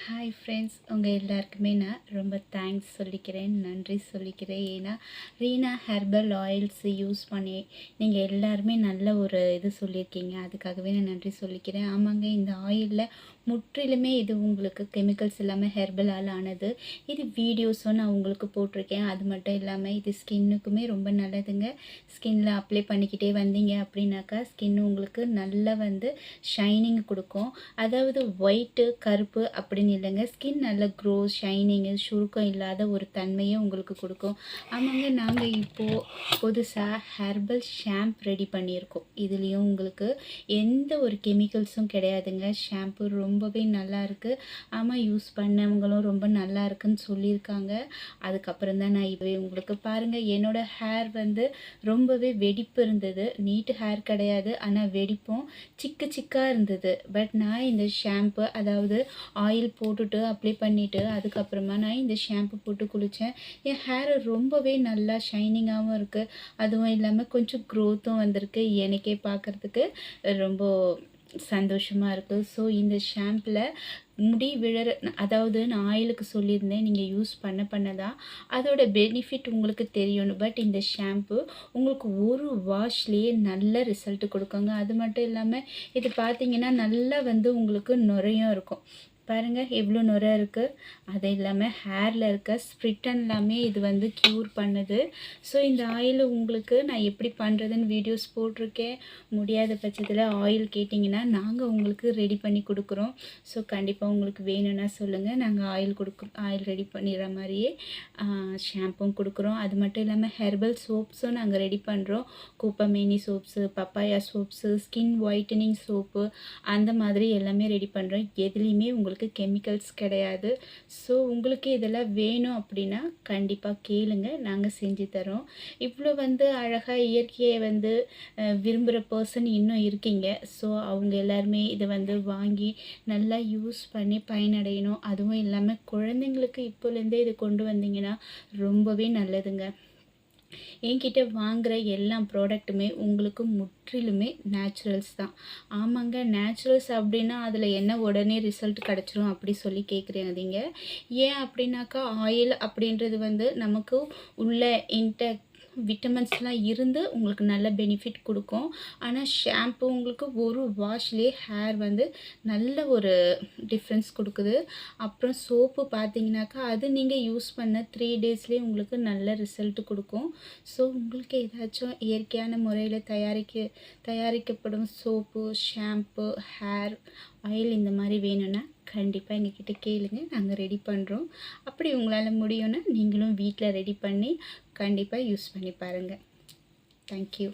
Hi friends, உங்கள் எல்லாருக்குமே நான் ரொம்ப தேங்க்ஸ் சொல்லிக்கிறேன், நன்றி சொல்லிக்கிறேன். ஏன்னா ரீனா ஹெர்பல் ஆயில்ஸ் யூஸ் பண்ணி நீங்கள் எல்லாருமே நல்ல ஒரு இது சொல்லியிருக்கீங்க. அதுக்காகவே நான் நன்றி சொல்லிக்கிறேன். ஆமாங்க, இந்த ஆயிலில் முற்றிலுமே இது உங்களுக்கு கெமிக்கல்ஸ் இல்லாமல் ஹெர்பலால் ஆனது. இது வீடியோஸும் நான் உங்களுக்கு போட்டிருக்கேன். அது மட்டும் இல்லாமல் இது ஸ்கின்னுக்குமே ரொம்ப நல்லதுங்க. ஸ்கின்னில் அப்ளை பண்ணிக்கிட்டே வந்தீங்க அப்படின்னாக்கா ஸ்கின் உங்களுக்கு நல்லா ஷைனிங் கொடுக்கும். அதாவது ஒயிட்டு கருப்பு அப்படின்னு இல்லைங்க, ஸ்கின் நல்ல க்ரோ ஷைனிங்கு சுருக்கம் இல்லாத ஒரு தன்மையை உங்களுக்கு கொடுக்கும். ஆமாங்க, நாங்கள் இப்போது புதுசாக ஹெர்பல் ஷாம்பு ரெடி பண்ணியிருக்கோம். இதுலேயும் உங்களுக்கு எந்த ஒரு கெமிக்கல்ஸும் கிடையாதுங்க. ஷாம்பு ரொம்பவே நல்லா இருக்குது. ஆமாம், யூஸ் பண்ணவங்களும் ரொம்ப நல்லா இருக்குன்னு சொல்லியிருக்காங்க. அதுக்கப்புறம் தான் நான் இப்போவே உங்களுக்கு பாருங்கள், என்னோடய ஹேர் ரொம்பவே வெடிப்பு இருந்தது. நீட்டு ஹேர் கிடையாது, ஆனால் வெடிப்பும் சிக்கு சிக்காக இருந்தது. பட் நான் இந்த ஷாம்பு அதாவது ஆயில் போட்டுட்டு அப்ளை பண்ணிவிட்டு அதுக்கப்புறமா நான் இந்த ஷாம்பு போட்டு குளித்தேன். என் ஹேர் ரொம்பவே நல்லா ஷைனிங்காகவும் இருக்குது. அதுவும் இல்லாமல் கொஞ்சம் க்ரோத்தும் வந்திருக்கு. எனக்கே பார்க்குறதுக்கு ரொம்ப சந்தோஷமாக இருக்குது. ஸோ இந்த ஷாம்பில் முடி விழற, அதாவது நான் ஆயிலுக்கு சொல்லியிருந்தேன் நீங்கள் யூஸ் பண்ணதான் அதோட பெனிஃபிட் உங்களுக்கு தெரியணும். பட் இந்த ஷாம்பு உங்களுக்கு ஒரு வாஷ்லேயே நல்ல ரிசல்ட் கொடுக்குங்க. அது மட்டும் இல்லாமல் இது பார்த்தீங்கன்னா நல்லா உங்களுக்கு நுரையும் இருக்கும். பாருங்கள் எவ்வளோ நுரை இருக்குது. அது இல்லாமல் ஹேரில் இருக்க ஸ்ப்ரிட்டன் எல்லாமே இது க்யூர் பண்ணுது. ஸோ இந்த ஆயில் உங்களுக்கு நான் எப்படி பண்ணுறதுன்னு வீடியோஸ் போட்டிருக்கேன். முடியாத பட்சத்தில் ஆயில் கேட்டிங்கன்னா நாங்கள் உங்களுக்கு ரெடி பண்ணி கொடுக்குறோம். ஸோ கண்டிப்பாக உங்களுக்கு வேணும்னா சொல்லுங்கள், நாங்கள் ஆயில் ரெடி பண்ணிடுற மாதிரியே ஷாம்பும் கொடுக்குறோம். அது மட்டும் இல்லாமல் ஹெர்பல் சோப்ஸும் நாங்கள் ரெடி பண்ணுறோம். கூப்பமேனி soaps, papaya soaps, skin whitening soap, அந்த மாதிரி எல்லாமே ரெடி பண்ணுறோம். எதுலேயுமே உங்களுக்கு கெமிக்கல்ஸ் கிடையாது. ஸோ உங்களுக்கு இதெல்லாம் வேணும் அப்படின்னா கண்டிப்பாக கேளுங்க, நாங்கள் செஞ்சு தரோம். இவ்வளோ அழகாக இயற்கையை விரும்புகிற பர்சன் இன்னும் இருக்கீங்க. ஸோ அவங்க எல்லாருமே இதை வாங்கி நல்லா யூஸ் பண்ணி பயனடையணும். அதுவும் இல்லாமல் குழந்தைங்களுக்கு இப்போலேருந்தே இது கொண்டு வந்தீங்கன்னா ரொம்பவே நல்லதுங்க. என்கிட்ட வாங்குகிற எல்லா ப்ராடக்ட்டுமே உங்களுக்கு முற்றிலுமே நேச்சுரல்ஸ் தான். ஆமாங்க, நேச்சுரல்ஸ் அப்படின்னா அதில் என்ன உடனே ரிசல்ட் கிடச்சிரும் அப்படி சொல்லி கேட்குறீங்க. ஏன் அப்படின்னாக்கா ஆயில் அப்படின்றது நமக்கு உள்ள விட்டமின்ஸ்லாம் இருந்து உங்களுக்கு நல்ல பெனிஃபிட் கொடுக்கும். ஆனால் ஷாம்பு உங்களுக்கு ஒரு வாஷ்லேயே ஹேர் நல்ல ஒரு டிஃப்ரென்ஸ் கொடுக்குது. அப்புறம் சோப்பு பார்த்தீங்கன்னாக்கா அது நீங்கள் யூஸ் பண்ண 3 டேஸ்லேயே உங்களுக்கு நல்ல ரிசல்ட் கொடுக்கும். ஸோ உங்களுக்கு ஏதாச்சும் இயற்கையான முறையில் தயாரிக்கப்படும் சோப்பு, ஷாம்பு, ஹேர் ஆயில் இந்த மாதிரி வேணும்னா கண்டிப்பாக எங்ககிட்ட கேளுங்க, நாங்கள் ரெடி பண்ணுறோம். அப்படி உங்களால் முடியும்னா நீங்களும் வீட்டில் ரெடி பண்ணி கண்டிப்பாக யூஸ் பண்ணி பாருங்கள். தேங்க்யூ.